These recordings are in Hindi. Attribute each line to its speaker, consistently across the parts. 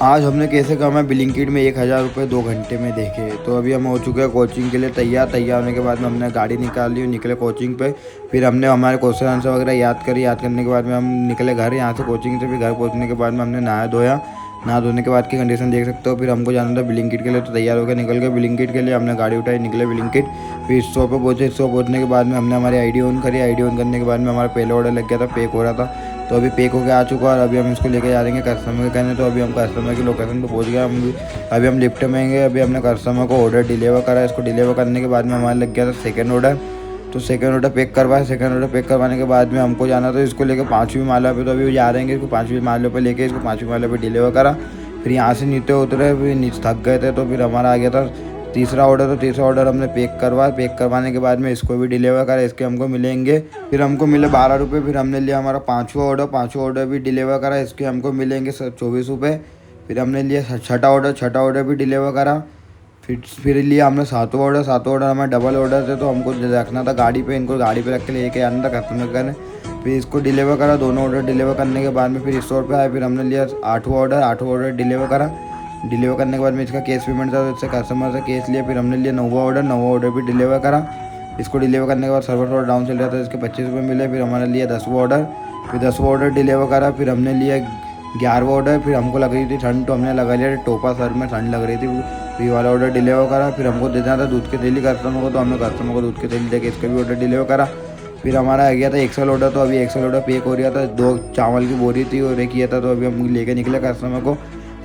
Speaker 1: आज हमने कैसे कमाए ब्लिंकिट में 1000 रुपये 2 घंटे में देखे। तो अभी हम हो चुके हैं कोचिंग के लिए तैयार होने के बाद में हमने गाड़ी निकाल ली, निकले कोचिंग पे। फिर हमने हमारे क्वेश्चन आंसर वगैरह याद करने के बाद में हम निकले घर। यहाँ से कोचिंग से फिर घर पहुँचने के बाद में हमने नहा धोने के बाद की कंडीशन देख सकते हो। फिर हमको जाना था ब्लिंकिट के लिए, तो तैयार होकर निकल गए ब्लिंकिट के लिए। हमने गाड़ी उठाई, निकले ब्लिंकिट। फिर स्टॉप पे पहुँचे। स्टॉप पहुँचने के बाद में हमने हमारी आईडी ऑन करी। आईडी ऑन करने के बाद में हमारा पहला ऑर्डर लग गया था, पैक हो रहा था। तो अभी पैक होकर आ चुका है और अभी हम इसको लेके जा रहे हैं कस्टमर के कहने। तो अभी हम कस्टमर की लोकेशन पे पहुंच गए। अभी हम लिफ्ट में आएंगे। अभी हमने कस्टमर को ऑर्डर डिलीवर करा। इसको डिलीवर करने के बाद में हमारे लग गया था सेकंड ऑर्डर। तो सेकंड ऑर्डर पैक करवाया। सेकंड ऑर्डर पैक करवाने के बाद में हमको जाना था इसको लेकर 5वीं माला पे। तो अभी जा रहे हैं इसको 5वीं माले पे लेके, इसको 5वीं माले पे डिलीवर करा। फिर यहाँ से नीचे उतरे, फिर नीचे थक गए थे। तो फिर हमारा आ गया था तीसरा ऑर्डर। तो तीसरा ऑर्डर हमने पैक करवाने के बाद में इसको भी डिलीवर करा। इसके हमको मिलेंगे, फिर हमको मिले 12 रुपये। फिर हमने लिया हमारा पाँचवा ऑर्डर भी डिलीवर करा। इसके हमको मिलेंगे 24 रुपये। फिर हमने लिया छठा ऑर्डर भी डिलीवर करा। फिर लिया हमने सातवां ऑर्डर हमारा डबल ऑर्डर थे, तो हमको रखना था गाड़ी पे। इनको गाड़ी पे रख के लेके आना था कस्टमर करने। फिर इसको डिलीवर करा। दोनों ऑर्डर डिलीवर करने के बाद में फिर स्टोर पे आए। फिर हमने लिया आठवां ऑर्डर डिलीवर करा। डिलीवर करने के बाद में इसका कैश पेमेंट था, तो इससे कस्टमर से कैश लिया। फिर हमने लिया नौवा ऑर्डर भी डिलीवर करा। इसको डिलीवर करने के बाद सर्वर थोड़ा डाउन चल रहा था, इसके 25 रुपये मिले। फिर हमारा लिया 10वां ऑर्डर। फिर 10वां ऑर्डर डिलीवर करा। फिर हमने लिया 11वां ऑर्डर। फिर हमको लग रही थी ठंड, तो हमने लगा लिया टोपा सर में, ठंड लग रही थी। फिर वाला ऑर्डर डिलीवर करा। फिर हमको देना था दूध के थैली कस्टमर को, तो हमने कस्टमर को दूध के थैली देकर इसका भी ऑर्डर डिलीवर करा। फिर हमारा आ गया था एक्सेल ऑर्डर। तो अभी एक्सेल ऑर्डर पैक हो रहा था। 2 चावल की बोरी थी और एक किया था, तो अभी हम लेके निकले कस्टमर को।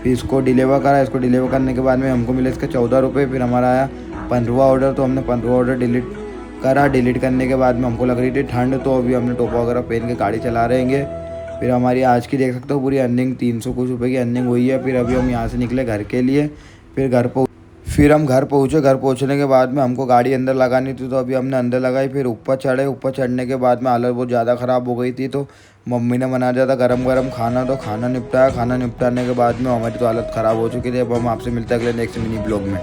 Speaker 1: फिर इसको डिलीवर करा। इसको डिलीवर करने के बाद में हमको मिले इसके 14 रुपये। फिर हमारा आया 15वां ऑर्डर। तो हमने 15वां ऑर्डर डिलीट करा। डिलीट करने के बाद में हमको लग रही थी ठंड, तो अभी हमने टोपा वगैरह पहन के गाड़ी चला रहेंगे। फिर हमारी आज की देख सकते हो पूरी अर्निंग 300 कुछ रुपये की अर्निंग हुई है। फिर अभी हम यहाँ से निकले घर के लिए। फिर हम घर पहुँचे। घर पहुँचने के बाद में हमको गाड़ी अंदर लगानी थी, तो अभी हमने अंदर लगाई। फिर ऊपर चढ़ने के बाद में हालत बहुत ज़्यादा ख़राब हो गई थी। तो मम्मी ने बना दिया था गरम खाना, तो खाना निपटाने के बाद में हमारी तो हालत ख़राब हो चुकी थी। अब हम आपसे मिलते हैं अगले नेक्स्ट मिनी ब्लॉग में।